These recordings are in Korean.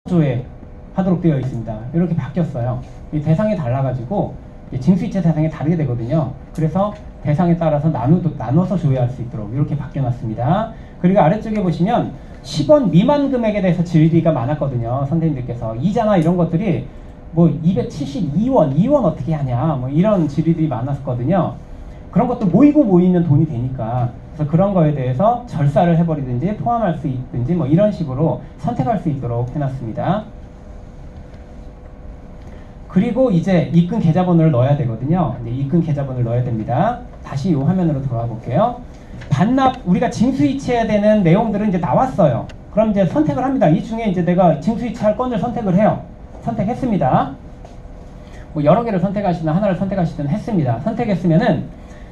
조회 하도록 되어 있습니다. 이렇게 바뀌었어요. 이 대상이 달라가지고 징수이체 대상이 다르게 되거든요. 그래서 대상에 따라서 나눠서 조회할 수 있도록 이렇게 바뀌어놨습니다. 그리고 아래쪽에 보시면 10원 미만 금액에 대해서 질의가 많았거든요. 선생님들께서 이자나 이런 것들이 뭐 272원, 2원 어떻게 하냐 뭐 이런 질의들이 많았거든요. 그런 것도 모이면 돈이 되니까 그래서 그런 거에 대해서 절사를 해버리든지 포함할 수 있든지 뭐 이런 식으로 선택할 수 있도록 해놨습니다. 그리고 이제 입금 계좌번호를 넣어야 되거든요. 이제 입금 계좌번호를 넣어야 됩니다. 다시 이 화면으로 돌아가 볼게요. 반납 우리가 징수이체해야 되는 내용들은 이제 나왔어요. 그럼 이제 선택을 합니다. 이 중에 이제 내가 징수이체할 건을 선택을 해요. 선택했습니다. 뭐 여러 개를 선택하시든 하나를 선택하시든 했습니다. 선택했으면은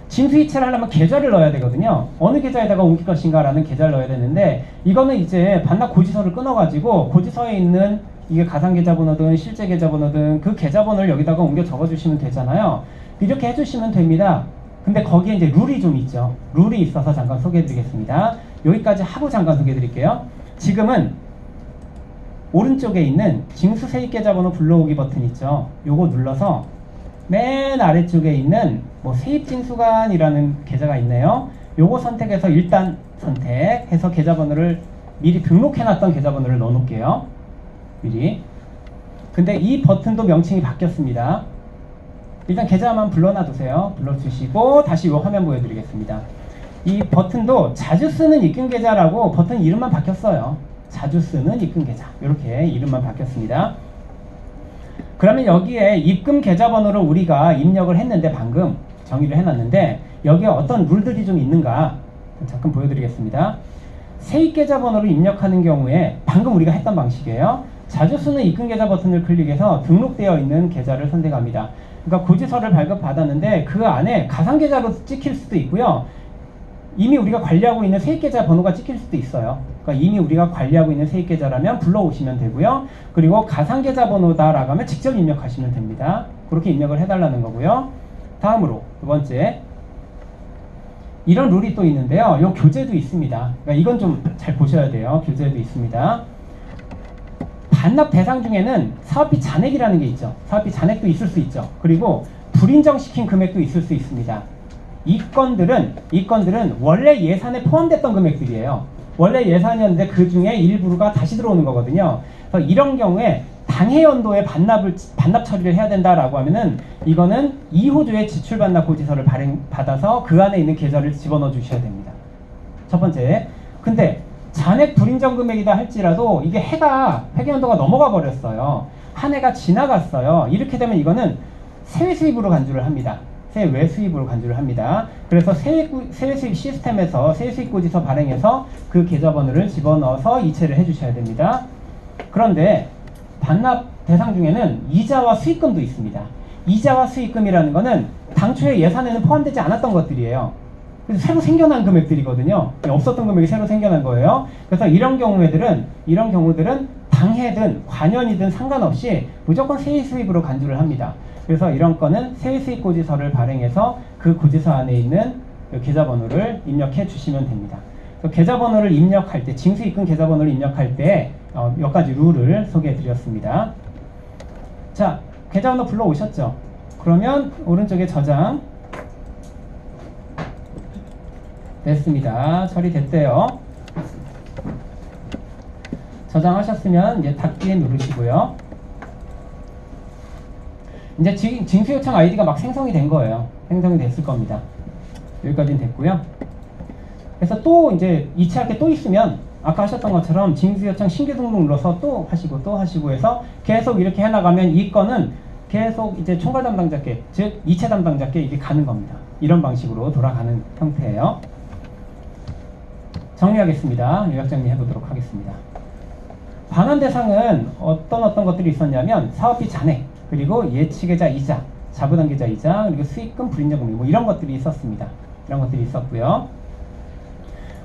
징수이체를 하려면 계좌를 넣어야 되거든요. 어느 계좌에다가 옮길 것인가 라는 계좌를 넣어야 되는데 이거는 이제 반납 고지서를 끊어가지고 고지서에 있는 이게 가상계좌번호든 실제 계좌번호든 그 계좌번호를 여기다가 옮겨 적어주시면 되잖아요. 이렇게 해주시면 됩니다. 근데 거기에 이제 룰이 좀 있죠. 룰이 있어서 잠깐 소개해드리겠습니다. 여기까지 하고 잠깐 소개해드릴게요. 지금은 오른쪽에 있는 징수세입계좌번호 불러오기 버튼 있죠. 요거 눌러서 맨 아래쪽에 있는 뭐 세입징수관이라는 계좌가 있네요. 요거 선택해서 일단 선택해서 계좌번호를 미리 등록해놨던 계좌번호를 넣어놓을게요. 미리. 근데 이 버튼도 명칭이 바뀌었습니다. 일단 계좌만 불러놔두세요. 불러주시고 다시 이 화면 보여드리겠습니다. 이 버튼도 자주 쓰는 입금계좌라고 버튼 이름만 바뀌었어요. 자주 쓰는 입금계좌 이렇게 이름만 바뀌었습니다. 그러면 여기에 입금 계좌번호를 우리가 입력을 했는데 방금 정의를 해놨는데 여기에 어떤 룰들이 좀 있는가 잠깐 보여드리겠습니다. 세입계좌번호를 입력하는 경우에 방금 우리가 했던 방식이에요. 자주 쓰는 입금계좌 버튼을 클릭해서 등록되어 있는 계좌를 선택합니다. 그러니까 고지서를 발급받았는데 그 안에 가상계좌로 찍힐 수도 있고요. 이미 우리가 관리하고 있는 세입계좌 번호가 찍힐 수도 있어요. 그러니까 이미 우리가 관리하고 있는 세입계좌라면 불러오시면 되고요. 그리고 가상계좌 번호다라고 하면 직접 입력하시면 됩니다. 그렇게 입력을 해달라는 거고요. 다음으로 두 번째 이런 룰이 또 있는데요. 요 교재도 있습니다. 그러니까 이건 좀 잘 보셔야 돼요. 교재도 있습니다. 반납 대상 중에는 사업비 잔액이라는 게 있죠. 사업비 잔액도 있을 수 있죠. 그리고 불인정시킨 금액도 있을 수 있습니다. 이 건들은 원래 예산에 포함됐던 금액들이에요. 원래 예산이었는데 그 중에 일부가 다시 들어오는 거거든요. 그래서 이런 경우에 당해 연도에 반납 처리를 해야 된다라고 하면은 이거는 2호조의 지출 반납 고지서를 받아서 그 안에 있는 계좌를 집어넣어 주셔야 됩니다. 첫 번째. 근데 잔액 불인정 금액이다 할지라도 이게 회계연도가 넘어가 버렸어요. 한 해가 지나갔어요. 이렇게 되면 이거는 세외 수입으로 간주를 합니다. 세외 수입으로 간주를 합니다. 그래서 세외 수입 시스템에서 세외 수입 고지서 발행해서 그 계좌번호를 집어넣어서 이체를 해주셔야 됩니다. 그런데 반납 대상 중에는 이자와 수익금도 있습니다. 이자와 수익금이라는 거는 당초에 예산에는 포함되지 않았던 것들이에요. 그래서 새로 생겨난 금액들이거든요. 없었던 금액이 새로 생겨난 거예요. 그래서 이런 경우들은 당해든 관연이든 상관없이 무조건 세외 수입으로 간주를 합니다. 그래서 이런 건은 세외 수입 고지서를 발행해서 그 고지서 안에 있는 계좌번호를 입력해 주시면 됩니다. 그래서 계좌번호를 입력할 때, 징수입금 계좌번호를 입력할 때 몇 가지 룰을 소개해 드렸습니다. 자, 계좌번호 불러오셨죠? 그러면 오른쪽에 저장 됐습니다. 처리됐대요. 저장하셨으면 이제 닫기 누르시고요. 이제 징수 요청 아이디가 막 생성이 된 거예요. 생성이 됐을 겁니다. 여기까지는 됐고요. 그래서 또 이제 이체할 게 또 있으면 아까 하셨던 것처럼 징수 요청 신규 등록 눌러서 또 하시고 해서 계속 이렇게 해나가면 이 건은 계속 이제 총괄 담당자께, 즉 이체 담당자께 이게 가는 겁니다. 이런 방식으로 돌아가는 형태예요. 정리하겠습니다. 요약 정리해 보도록 하겠습니다. 반환 대상은 어떤 것들이 있었냐면 사업비 잔액, 그리고 예치계좌 이자, 자부담계좌 이자, 그리고 수익금, 불인정금액 뭐 이런 것들이 있었습니다. 이런 것들이 있었고요.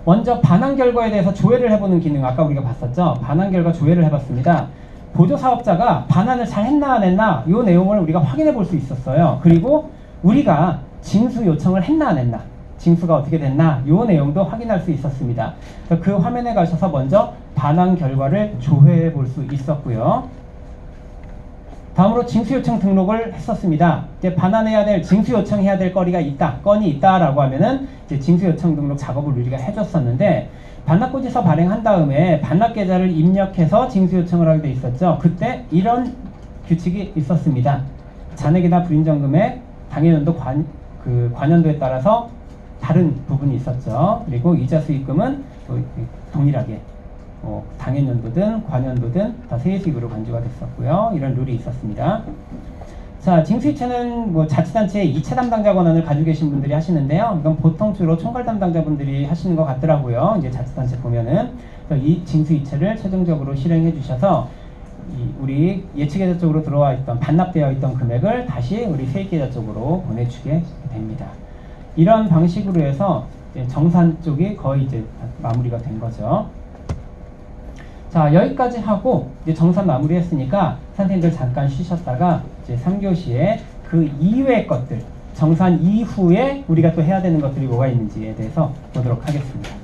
먼저 반환 결과에 대해서 조회를 해보는 기능 아까 우리가 봤었죠. 반환 결과 조회를 해봤습니다. 보조사업자가 반환을 잘 했나 안 했나 이 내용을 우리가 확인해 볼 수 있었어요. 그리고 우리가 징수 요청을 했나 안 했나, 징수가 어떻게 됐나 이 내용도 확인할 수 있었습니다. 그래서 그 화면에 가셔서 먼저 반환 결과를 조회해 볼 수 있었고요. 다음으로 징수 요청 등록을 했었습니다. 이제 반환해야 될, 징수 요청해야 될 건이 있다라고 하면은 이제 징수 요청 등록 작업을 우리가 해줬었는데, 반납고지서 발행한 다음에 반납 계좌를 입력해서 징수 요청을 하게 돼 있었죠. 그때 이런 규칙이 있었습니다. 잔액이나 불인정 금액, 당해연도 관연도에 따라서 다른 부분이 있었죠. 그리고 이자 수익금은 동일하게 당연연도든 관연도든 다 세액으로 간주가 됐었고요. 이런 룰이 있었습니다. 자, 징수이체는 뭐 자치단체의 이체 담당자 권한을 가지고 계신 분들이 하시는데요. 이건 보통 주로 총괄 담당자분들이 하시는 것 같더라고요. 이제 자치단체 보면은 이 징수이체를 최종적으로 실행해 주셔서 우리 예측계좌 쪽으로 들어와 있던 반납되어 있던 금액을 다시 우리 세입계좌 쪽으로 보내주게 됩니다. 이런 방식으로 해서 정산 쪽이 거의 이제 마무리가 된 거죠. 자, 여기까지 하고 이제 정산 마무리했으니까 선생님들 잠깐 쉬셨다가 이제 3교시에 그 이외의 것들, 정산 이후에 우리가 또 해야 되는 것들이 뭐가 있는지에 대해서 보도록 하겠습니다.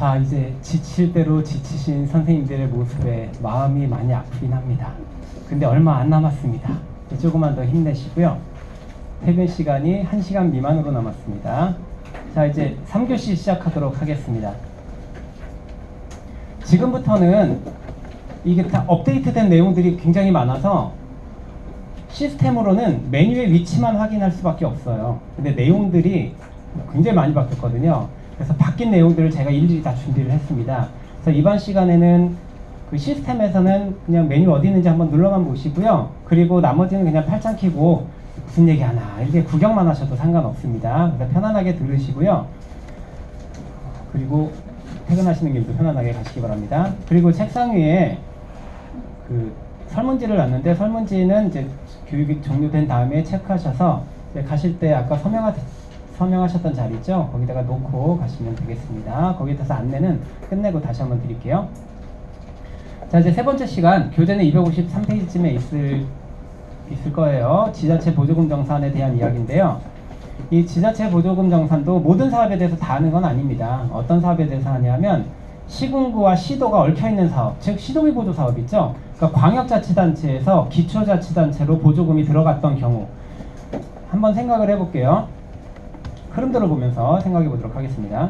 자, 이제 지칠 대로 지치신 선생님들의 모습에 마음이 많이 아프긴 합니다. 근데 얼마 안 남았습니다. 조금만 더 힘내시고요. 퇴근 시간이 1시간 미만으로 남았습니다. 자, 이제 3교시 시작하도록 하겠습니다. 지금부터는 이게 다 업데이트된 내용들이 굉장히 많아서 시스템으로는 메뉴의 위치만 확인할 수밖에 없어요. 근데 내용들이 굉장히 많이 바뀌었거든요. 그래서 바뀐 내용들을 제가 일일이 다 준비를 했습니다. 그래서 이번 시간에는 그 시스템에서는 그냥 메뉴 어디 있는지 한번 눌러만 보시고요. 그리고 나머지는 그냥 팔짱 끼고 무슨 얘기 하나 이렇게 구경만 하셔도 상관없습니다. 그래서 편안하게 들으시고요. 그리고 퇴근하시는 길도 편안하게 가시기 바랍니다. 그리고 책상 위에 그 설문지를 놨는데 설문지는 이제 교육이 종료된 다음에 체크하셔서 이제 가실 때 아까 서명하셨던 자리 있죠? 거기다가 놓고 가시면 되겠습니다. 거기에 대해서 안내는 끝내고 다시 한번 드릴게요. 자, 이제 세 번째 시간 교재는 253페이지쯤에 있을 거예요. 지자체 보조금 정산에 대한 이야기인데요. 이 지자체 보조금 정산도 모든 사업에 대해서 다 하는 건 아닙니다. 어떤 사업에 대해서 하냐면 시군구와 시도가 얽혀있는 사업, 즉 시도비 보조 사업 있죠? 그러니까 광역자치단체에서 기초자치단체로 보조금이 들어갔던 경우 한번 생각을 해볼게요. 흐름들을 보면서 생각해 보도록 하겠습니다.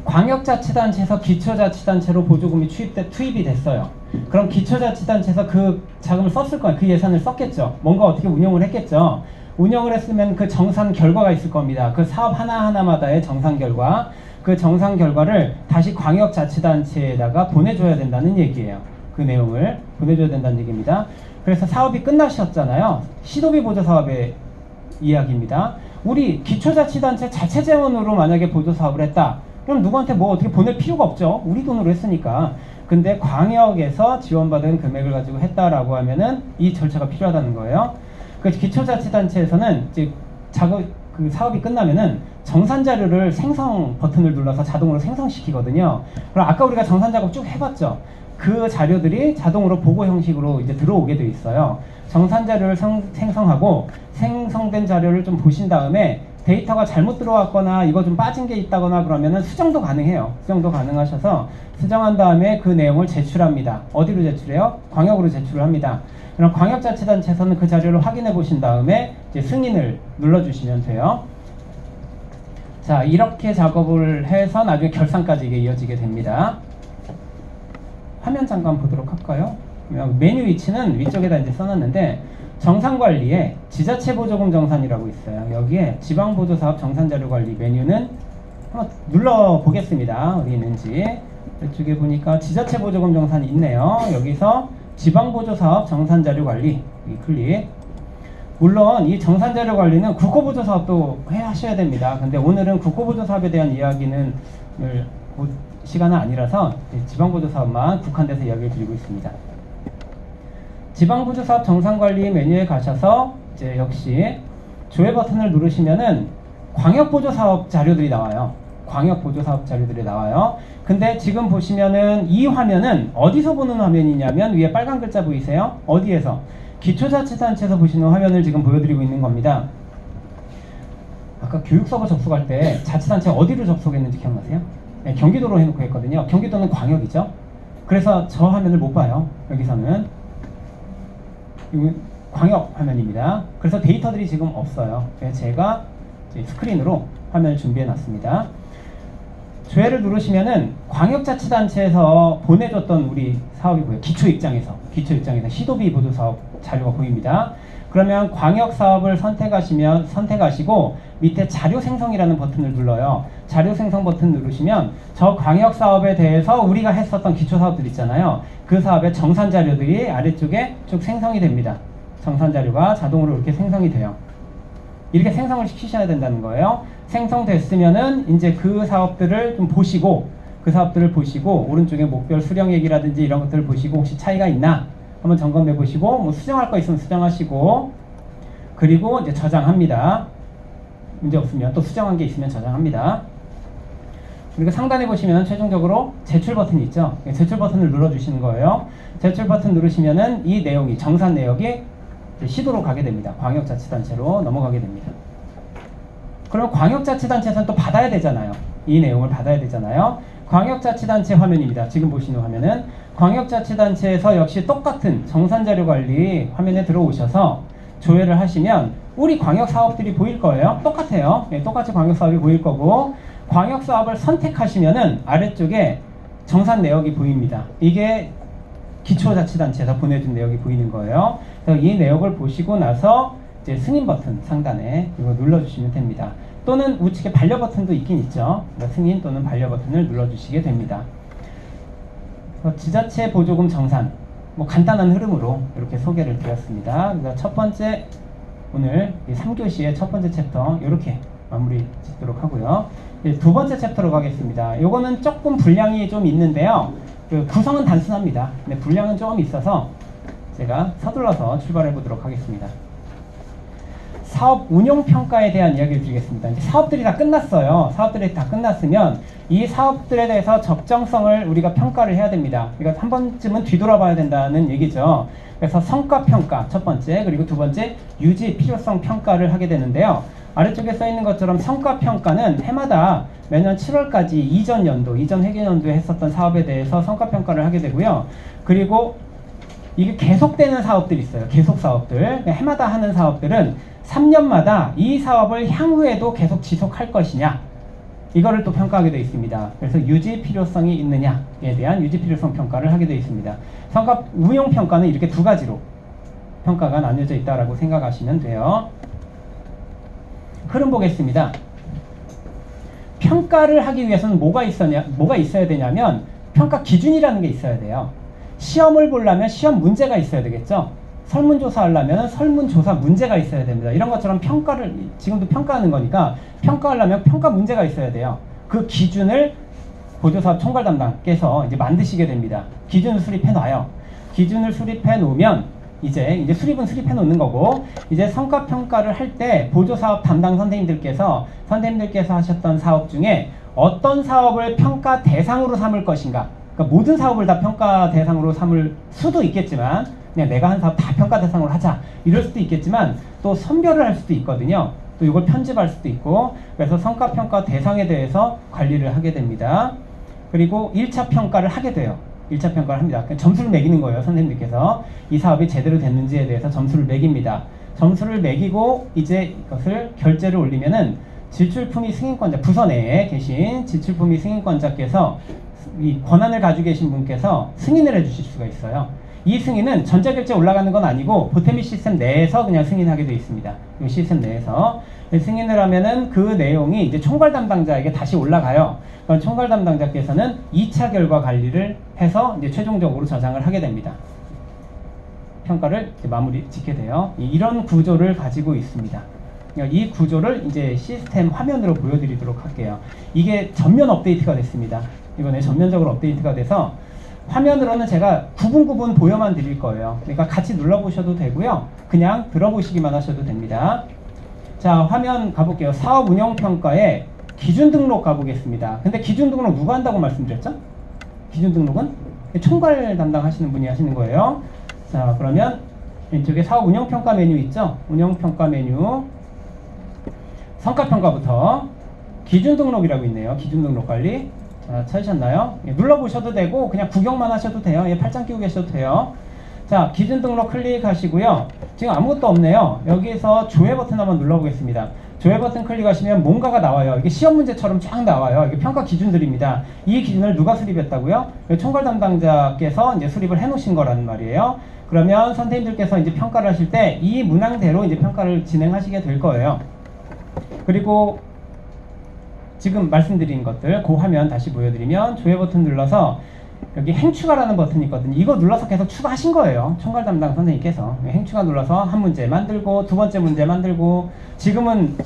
광역자치단체에서 기초자치단체로 보조금이 투입이 됐어요. 그럼 기초자치단체에서 그 자금을 썼을 거예요. 그 예산을 썼겠죠. 뭔가 어떻게 운영을 했겠죠. 운영을 했으면 그 정산 결과가 있을 겁니다. 그 사업 하나하나마다의 정산 결과, 그 정산 결과를 다시 광역자치단체에다가 보내줘야 된다는 얘기예요. 그 내용을 보내줘야 된다는 얘기입니다. 그래서 사업이 끝나셨잖아요. 시도비 보조 사업의 이야기입니다. 우리 기초자치단체 자체 재원으로 만약에 보조 사업을 했다. 그럼 누구한테 뭐 어떻게 보낼 필요가 없죠. 우리 돈으로 했으니까. 근데 광역에서 지원받은 금액을 가지고 했다라고 하면은 이 절차가 필요하다는 거예요. 그 기초자치단체에서는 이제 그 사업이 끝나면은 정산 자료를 생성 버튼을 눌러서 자동으로 생성시키거든요. 그럼 아까 우리가 정산 작업 쭉 해봤죠. 그 자료들이 자동으로 보고 형식으로 이제 들어오게 돼 있어요. 정산 자료를 생성하고 생성된 자료를 좀 보신 다음에 데이터가 잘못 들어왔거나 이거 좀 빠진 게 있다거나 그러면은 수정도 가능해요. 수정도 가능하셔서 수정한 다음에 그 내용을 제출합니다. 어디로 제출해요? 광역으로 제출을 합니다. 그럼 광역자치단체에서는 그 자료를 확인해 보신 다음에 이제 승인을 눌러주시면 돼요. 자, 이렇게 작업을 해서 나중에 결산까지 이게 이어지게 됩니다. 화면 잠깐 보도록 할까요? 메뉴 위치는 위쪽에다 이제 써놨는데 정산관리에 지자체보조금 정산이라고 있어요. 여기에 지방보조사업 정산자료관리 메뉴는 한번 눌러보겠습니다. 어디 있는지. 이쪽에 보니까 지자체보조금 정산이 있네요. 여기서 지방보조사업 정산자료관리 이 클릭. 물론 이 정산자료관리는 국고보조사업도 하셔야 됩니다. 근데 오늘은 국고보조사업에 대한 이야기는 시간은 아니라서 지방보조사업만 국한돼서 이야기를 드리고 있습니다. 지방보조사업 정산관리 메뉴에 가셔서 이제 역시 조회 버튼을 누르시면은 광역보조사업 자료들이 나와요. 광역보조사업 자료들이 나와요. 근데 지금 보시면은 이 화면은 어디서 보는 화면이냐면 위에 빨간 글자 보이세요? 어디에서? 기초자치단체에서 보시는 화면을 지금 보여드리고 있는 겁니다. 아까 교육서버 접속할 때 자치단체 어디로 접속했는지 기억나세요? 네, 경기도로 해놓고 했거든요. 경기도는 광역이죠. 그래서 저 화면을 못 봐요. 여기서는. 이건 광역 화면입니다. 그래서 데이터들이 지금 없어요. 그래서 제가 스크린으로 화면을 준비해 놨습니다. 조회를 누르시면은 광역자치단체에서 보내줬던 우리 사업이 보여요. 기초 입장에서 시도비 보조 사업 자료가 보입니다. 그러면 광역 사업을 선택하시고 밑에 자료 생성이라는 버튼을 눌러요. 자료 생성 버튼 누르시면 저 광역 사업에 대해서 우리가 했었던 기초 사업들 있잖아요. 그 사업의 정산 자료들이 아래쪽에 쭉 생성이 됩니다. 정산 자료가 자동으로 이렇게 생성이 돼요. 이렇게 생성을 시키셔야 된다는 거예요. 생성됐으면은 이제 그 사업들을 좀 보시고 오른쪽에 목별 수령액이라든지 이런 것들을 보시고 혹시 차이가 있나 한번 점검해 보시고 뭐 수정할 거 있으면 수정하시고 그리고 이제 저장합니다. 문제 없으면 또 수정한 게 있으면 저장합니다. 그리고 상단에 보시면 최종적으로 제출 버튼이 있죠. 제출 버튼을 눌러주시는 거예요. 제출 버튼 누르시면은 이 내용이 정산 내역이 시도로 가게 됩니다. 광역자치단체로 넘어가게 됩니다. 그러면 광역자치단체에서는 또 받아야 되잖아요. 이 내용을 받아야 되잖아요. 광역자치단체 화면입니다. 지금 보시는 화면은 광역자치단체에서 역시 똑같은 정산자료관리 화면에 들어오셔서 조회를 하시면 우리 광역사업들이 보일 거예요. 똑같아요. 네, 똑같이 광역사업이 보일 거고 광역사업을 선택하시면은 아래쪽에 정산 내역이 보입니다. 이게 기초자치단체에서 보내준 내역이 보이는 거예요. 그래서 이 내역을 보시고 나서 이제 승인 버튼 상단에 이거 눌러주시면 됩니다. 또는 우측에 반려 버튼도 있긴 있죠. 그러니까 승인 또는 반려 버튼을 눌러주시게 됩니다. 지자체 보조금 정산 뭐 간단한 흐름으로 이렇게 소개를 드렸습니다. 그래서 첫 번째 오늘 이 3교시의 첫 번째 챕터 이렇게 마무리 짓도록 하고요. 두 번째 챕터로 가겠습니다. 요거는 조금 분량이 좀 있는데요. 그 구성은 단순합니다. 근데 분량은 조금 있어서 제가 서둘러서 출발해 보도록 하겠습니다. 사업 운용 평가에 대한 이야기를 드리겠습니다. 이제 사업들이 다 끝났어요. 사업들이 다 끝났으면 이 사업들에 대해서 적정성을 우리가 평가를 해야 됩니다. 그러니까 한 번쯤은 뒤돌아봐야 된다는 얘기죠. 그래서 성과 평가 첫 번째, 그리고 두 번째 유지 필요성 평가를 하게 되는데요. 아래쪽에 써 있는 것처럼 성과 평가는 해마다 매년 7월까지 이전 회계연도에 했었던 사업에 대해서 성과 평가를 하게 되고요. 그리고 이게 계속되는 사업들이 있어요. 계속 사업들. 해마다 하는 사업들은 3년마다 이 사업을 향후에도 계속 지속할 것이냐, 이거를 또 평가하게 되어 있습니다. 그래서 유지 필요성이 있느냐에 대한 유지 필요성 평가를 하게 되어 있습니다. 성과 운용 평가는 이렇게 두 가지로 평가가 나뉘어져 있다라고 생각하시면 돼요. 흐름 보겠습니다. 평가를 하기 위해서는 뭐가 있어야 되냐면 평가 기준이라는 게 있어야 돼요. 시험을 보려면 시험 문제가 있어야 되겠죠. 설문조사 하려면 설문조사 문제가 있어야 됩니다. 이런 것처럼 평가를 지금도 평가하는 거니까 평가하려면 평가 문제가 있어야 돼요. 그 기준을 보조사업 총괄 담당께서 이제 만드시게 됩니다. 기준을 수립해 놔요. 기준을 수립해 놓으면 이제 수립은 수립해 놓는 거고, 이제 성과 평가를 할 때 보조사업 담당 선생님들께서 하셨던 사업 중에 어떤 사업을 평가 대상으로 삼을 것인가, 그러니까 모든 사업을 다 평가 대상으로 삼을 수도 있겠지만 그냥 내가 한 사업 다 평가 대상으로 하자 이럴 수도 있겠지만 또 선별을 할 수도 있거든요. 또 이걸 편집할 수도 있고, 그래서 성과 평가 대상에 대해서 관리를 하게 됩니다. 그리고 1차 평가를 하게 돼요. 1차 평가를 합니다. 그러니까 점수를 매기는 거예요. 선생님들께서 이 사업이 제대로 됐는지에 대해서 점수를 매깁니다. 점수를 매기고 이제 이것을 결제를 올리면은 지출품위 승인권자, 부서 내에 계신 지출품위 승인권자께서 이 권한을 가지고 계신 분께서 승인을 해주실 수가 있어요. 이 승인은 전자결제 올라가는 건 아니고 보태미 시스템 내에서 그냥 승인하게 되어 있습니다. 이 시스템 내에서 승인을 하면은 그 내용이 이제 총괄 담당자에게 다시 올라가요. 그럼 총괄 담당자께서는 2차 결과 관리를 해서 이제 최종적으로 저장을 하게 됩니다. 평가를 이제 마무리 짓게 돼요. 이런 구조를 가지고 있습니다. 이 구조를 이제 시스템 화면으로 보여드리도록 할게요. 이게 전면 업데이트가 됐습니다. 이번에 전면적으로 업데이트가 돼서 화면으로는 제가 구분 보여만 드릴 거예요. 그러니까 같이 눌러보셔도 되고요. 그냥 들어보시기만 하셔도 됩니다. 자, 화면 가볼게요. 사업 운영 평가에 기준 등록 가보겠습니다. 근데 기준 등록 누가 한다고 말씀드렸죠? 기준 등록은 총괄 담당하시는 분이 하시는 거예요. 자, 그러면 왼쪽에 사업 운영 평가 메뉴 있죠? 운영 평가 메뉴 성과 평가부터 기준 등록이라고 있네요. 기준 등록 관리. 자, 찾으셨나요? 예, 눌러보셔도 되고 그냥 구경만 하셔도 돼요. 예, 팔짱 끼고 계셔도 돼요. 자, 기준 등록 클릭하시고요. 지금 아무것도 없네요. 여기서 조회 버튼 한번 눌러보겠습니다. 조회 버튼 클릭하시면 뭔가가 나와요. 이게 시험 문제처럼 쫙 나와요. 이게 평가 기준들입니다. 이 기준을 누가 수립했다고요? 총괄 담당자께서 이제 수립을 해 놓으신 거라는 말이에요. 그러면 선생님들께서 이제 평가를 하실 때 이 문항대로 이제 평가를 진행하시게 될 거예요. 그리고 지금 말씀드린 것들 그 화면 다시 보여드리면 조회 버튼 눌러서 여기 행추가라는 버튼이 있거든요. 이거 눌러서 계속 추가하신 거예요. 총괄 담당 선생님께서 행추가 눌러서 한 문제 만들고 두 번째 문제 만들고 지금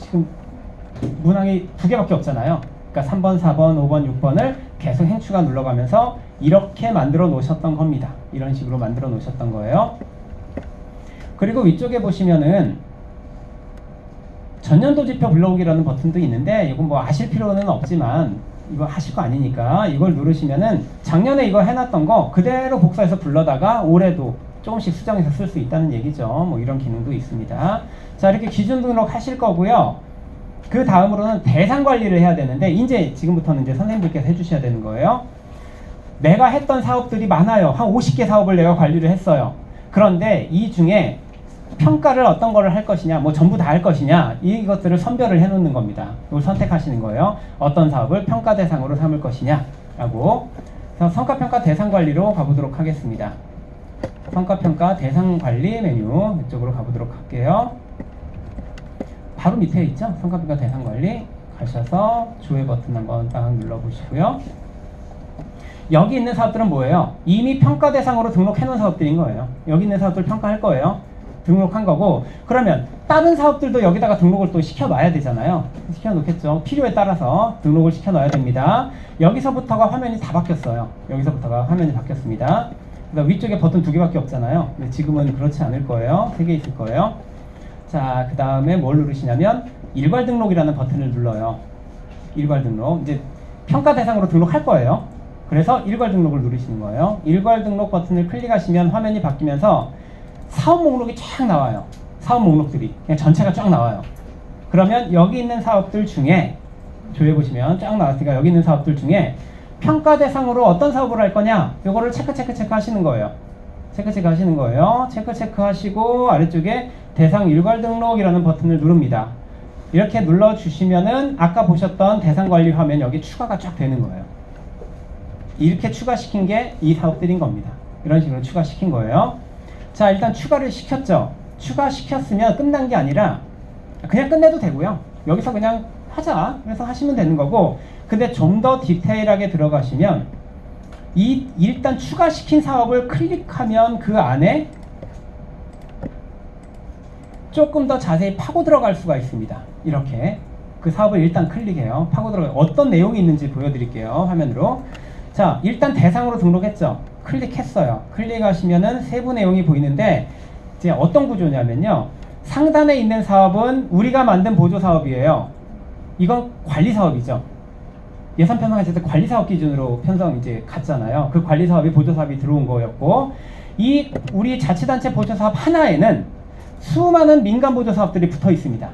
문항이 두 개밖에 없잖아요. 그러니까 3번, 4번, 5번, 6번을 계속 행추가 눌러가면서 이렇게 만들어 놓으셨던 겁니다. 이런 식으로 만들어 놓으셨던 거예요. 그리고 위쪽에 보시면은 전년도 지표 불러오기라는 버튼도 있는데 이건 뭐 아실 필요는 없지만 이거 하실 거 아니니까 이걸 누르시면은 작년에 이거 해놨던 거 그대로 복사해서 불러다가 올해도 조금씩 수정해서 쓸 수 있다는 얘기죠. 뭐 이런 기능도 있습니다. 자, 이렇게 기준 등록 하실 거고요. 그 다음으로는 대상 관리를 해야 되는데 이제 지금부터는 이제 선생님들께서 해주셔야 되는 거예요. 내가 했던 사업들이 많아요. 한 50개 사업을 내가 관리를 했어요. 그런데 이 중에 평가를 어떤 거를 할 것이냐, 뭐 전부 다 할 것이냐, 이것들을 선별을 해 놓는 겁니다. 이걸 선택하시는 거예요. 어떤 사업을 평가 대상으로 삼을 것이냐 라고. 그래서 성과평가 대상 관리로 가보도록 하겠습니다. 성과평가 대상 관리 메뉴 이쪽으로 가보도록 할게요. 바로 밑에 있죠? 성과평가 대상 관리 가셔서 조회 버튼 한번 딱 눌러보시고요. 여기 있는 사업들은 뭐예요? 이미 평가 대상으로 등록해 놓은 사업들인 거예요. 여기 있는 사업들 평가할 거예요. 등록한 거고, 그러면 다른 사업들도 여기다가 등록을 또 시켜놔야 되잖아요. 시켜놓겠죠. 필요에 따라서 등록을 시켜놔야 됩니다. 여기서부터가 화면이 다 바뀌었어요. 여기서부터가 화면이 바뀌었습니다. 그다음 위쪽에 버튼 두 개밖에 없잖아요. 근데 지금은 그렇지 않을 거예요. 세 개 있을 거예요. 자, 그 다음에 뭘 누르시냐면 일괄 등록이라는 버튼을 눌러요. 일괄 등록. 이제 평가 대상으로 등록할 거예요. 그래서 일괄 등록을 누르시는 거예요. 일괄 등록 버튼을 클릭하시면 화면이 바뀌면서 사업 목록이 쫙 나와요. 사업 목록들이 그냥 전체가 쫙 나와요. 그러면 여기 있는 사업들 중에 조회 보시면 쫙 나왔으니까 여기 있는 사업들 중에 평가 대상으로 어떤 사업을 할 거냐, 요거를 체크 하시는 거예요. 체크 하시는 거예요. 체크 하시고 아래쪽에 대상 일괄 등록이라는 버튼을 누릅니다. 이렇게 눌러주시면은 아까 보셨던 대상 관리 화면 여기 추가가 쫙 되는 거예요. 이렇게 추가시킨 게 이 사업들인 겁니다. 이런 식으로 추가시킨 거예요. 자, 일단 추가를 시켰죠. 추가시켰으면 끝난 게 아니라 그냥 끝내도 되고요. 여기서 그냥 하자. 그래서 하시면 되는 거고, 근데 좀 더 디테일하게 들어가시면 일단 추가시킨 사업을 클릭하면 그 안에 조금 더 자세히 파고 들어갈 수가 있습니다. 이렇게 그 사업을 일단 클릭해요. 파고 들어가요. 어떤 내용이 있는지 보여드릴게요. 화면으로. 자, 일단 대상으로 등록했죠. 클릭했어요. 클릭하시면은 세부 내용이 보이는데 이제 어떤 구조냐면요. 상단에 있는 사업은 우리가 만든 보조 사업이에요. 이건 관리 사업이죠. 예산 편성했을 때 관리 사업 기준으로 편성 이제 갔잖아요. 그 관리 사업이 보조 사업이 들어온 거였고, 이 우리 자치단체 보조 사업 하나에는 수많은 민간 보조 사업들이 붙어 있습니다.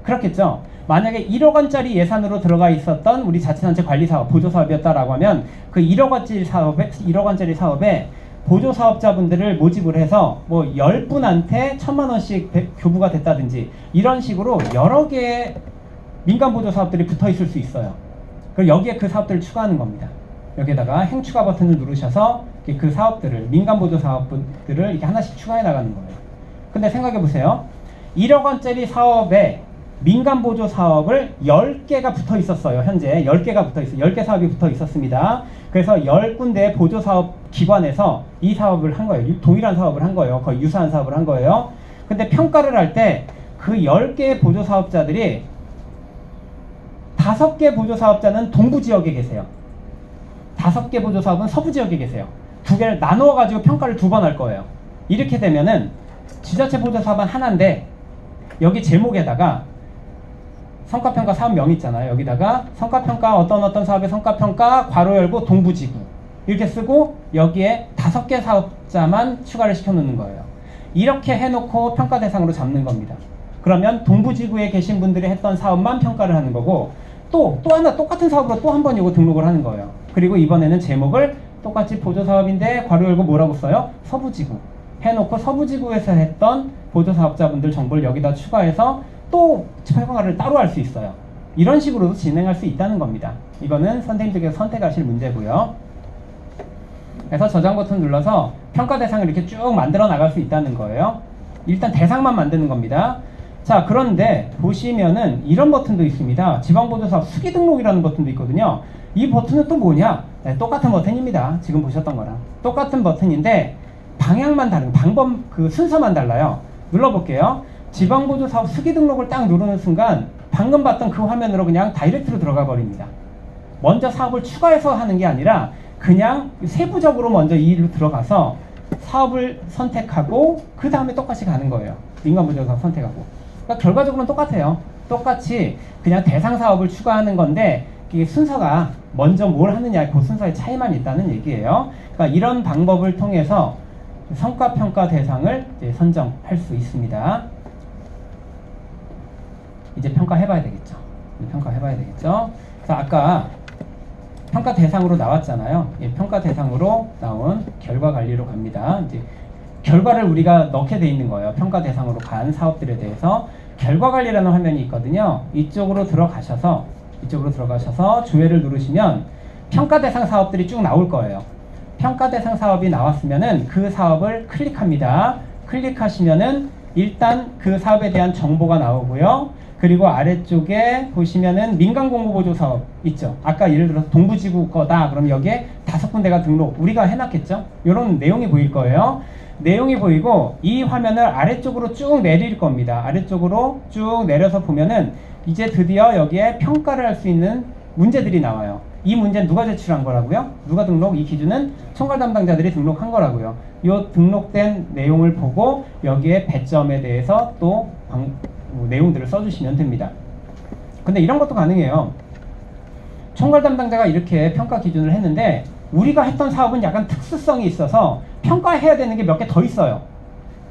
그렇겠죠. 만약에 1억 원짜리 예산으로 들어가 있었던 우리 자치단체 관리 사업 보조 사업이었다라고 하면 그 1억 원짜리 사업에 보조 사업자분들을 모집을 해서 뭐 10분한테 1,000만 원씩 교부가 됐다든지 이런 식으로 여러 개의 민간 보조 사업들이 붙어 있을 수 있어요. 그리고 여기에 그 사업들을 추가하는 겁니다. 여기에다가 행추가 버튼을 누르셔서 그 사업들을, 민간 보조 사업들을 이렇게 하나씩 추가해 나가는 거예요. 근데 생각해 보세요. 1억 원짜리 사업에 민간 보조 사업을 10개가 붙어 있었어요. 현재 10개가 붙어 있어요. 10개 사업이 붙어 있었습니다. 그래서 10군데 보조 사업 기관에서 이 사업을 한 거예요. 동일한 사업을 한 거예요. 거의 유사한 사업을 한 거예요. 근데 평가를 할 때 그 10개의 보조 사업자들이 5개 보조 사업자는 동부 지역에 계세요. 5개 보조 사업은 서부 지역에 계세요. 2개를 나누어 가지고 평가를 2번 할 거예요. 이렇게 되면은 지자체 보조 사업은 하나인데 여기 제목에다가 성과평가 사업명 있잖아요. 여기다가 성과평가 어떤 사업의 성과평가 괄호 열고 동부지구 이렇게 쓰고 여기에 5개 사업자만 추가를 시켜놓는 거예요. 이렇게 해놓고 평가 대상으로 잡는 겁니다. 그러면 동부지구에 계신 분들이 했던 사업만 평가를 하는 거고, 또 하나 똑같은 사업으로 또 한 번 이거 등록을 하는 거예요. 그리고 이번에는 제목을 똑같이 보조사업인데 괄호 열고 뭐라고 써요? 서부지구 해놓고 서부지구에서 했던 보조사업자분들 정보를 여기다 추가해서 또 평가를 따로 할 수 있어요. 이런 식으로도 진행할 수 있다는 겁니다. 이거는 선생님들께서 선택하실 문제고요. 그래서 저장 버튼 눌러서 평가 대상을 이렇게 쭉 만들어 나갈 수 있다는 거예요. 일단 대상만 만드는 겁니다. 자, 그런데 보시면은 이런 버튼도 있습니다. 지방보조사업 수기 등록이라는 버튼도 있거든요. 이 버튼은 또 뭐냐? 네, 똑같은 버튼입니다. 지금 보셨던 거랑 똑같은 버튼인데 방향만 다른, 그 순서만 달라요. 눌러볼게요. 지방보조사업 수기 등록을 딱 누르는 순간 방금 봤던 그 화면으로 그냥 다이렉트로 들어가 버립니다. 먼저 사업을 추가해서 하는 게 아니라 그냥 세부적으로 먼저 이 일로 들어가서 사업을 선택하고 그 다음에 똑같이 가는 거예요. 민간보조사업 선택하고. 그러니까 결과적으로는 똑같아요. 똑같이 그냥 대상 사업을 추가하는 건데 이게 순서가 먼저 뭘 하느냐 그 순서의 차이만 있다는 얘기예요. 그러니까 이런 방법을 통해서 성과평가 대상을 이제 선정할 수 있습니다. 이제 평가해봐야 되겠죠. 평가해봐야 되겠죠. 그래서 아까 평가 대상으로 나왔잖아요. 예, 평가 대상으로 나온 결과 관리로 갑니다. 이제 결과를 우리가 넣게 돼 있는 거예요. 평가 대상으로 간 사업들에 대해서 결과 관리라는 화면이 있거든요. 이쪽으로 들어가셔서 조회를 누르시면 평가 대상 사업들이 쭉 나올 거예요. 평가 대상 사업이 나왔으면은 그 사업을 클릭합니다. 클릭하시면은 일단 그 사업에 대한 정보가 나오고요. 그리고 아래쪽에 보시면은 민간공모보조 사업 있죠. 아까 예를 들어서 동부지구 거다. 그럼 여기에 5군데가 등록 우리가 해놨겠죠. 이런 내용이 보일 거예요. 내용이 보이고 이 화면을 아래쪽으로 쭉 내릴 겁니다. 아래쪽으로 쭉 내려서 보면은 이제 드디어 여기에 평가를 할 수 있는 문제들이 나와요. 이 문제는 누가 제출한 거라고요? 누가 등록? 이 기준은 총괄 담당자들이 등록한 거라고요. 이 등록된 내용을 보고 여기에 배점에 대해서 또 내용들을 써주시면 됩니다. 근데 이런 것도 가능해요. 총괄 담당자가 이렇게 평가 기준을 했는데 우리가 했던 사업은 약간 특수성이 있어서 평가해야 되는 게 몇 개 더 있어요.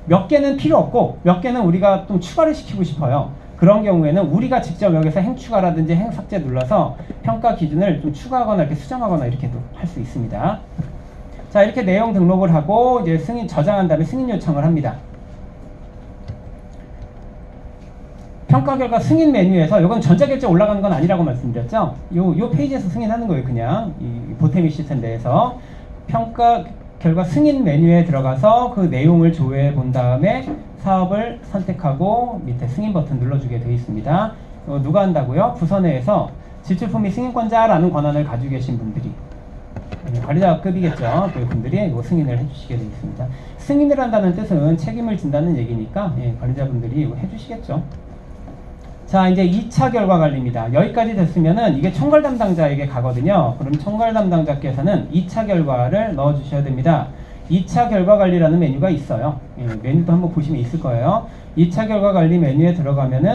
몇 개는 필요 없고 몇 개는 우리가 좀 추가를 시키고 싶어요. 그런 경우에는 우리가 직접 여기서 행추가라든지 행삭제 눌러서 평가 기준을 좀 추가하거나 이렇게 수정하거나 이렇게도 할 수 있습니다. 자, 이렇게 내용 등록을 하고 이제 승인 저장한 다음에 승인 요청을 합니다. 평가 결과 승인 메뉴에서 이건 전자결제 올라가는 건 아니라고 말씀드렸죠. 요 페이지에서 승인하는 거예요. 그냥 이 보탬이 시스템 내에서 평가 결과 승인 메뉴에 들어가서 그 내용을 조회해 본 다음에 사업을 선택하고 밑에 승인 버튼 눌러주게 되어 있습니다. 누가 한다고요? 부서 내에서 지출품 및 승인권자라는 권한을 가지고 계신 분들이, 관리자급이겠죠. 그 분들이 승인을 해주시게 되어 있습니다. 승인을 한다는 뜻은 책임을 진다는 얘기니까 관리자분들이 해주시겠죠. 자, 이제 2차 결과 관리입니다. 여기까지 됐으면은 이게 총괄 담당자에게 가거든요. 그럼 총괄 담당자께서는 2차 결과를 넣어 주셔야 됩니다. 2차 결과 관리라는 메뉴가 있어요. 메뉴도 한번 보시면 있을 거예요. 2차 결과 관리 메뉴에 들어가면은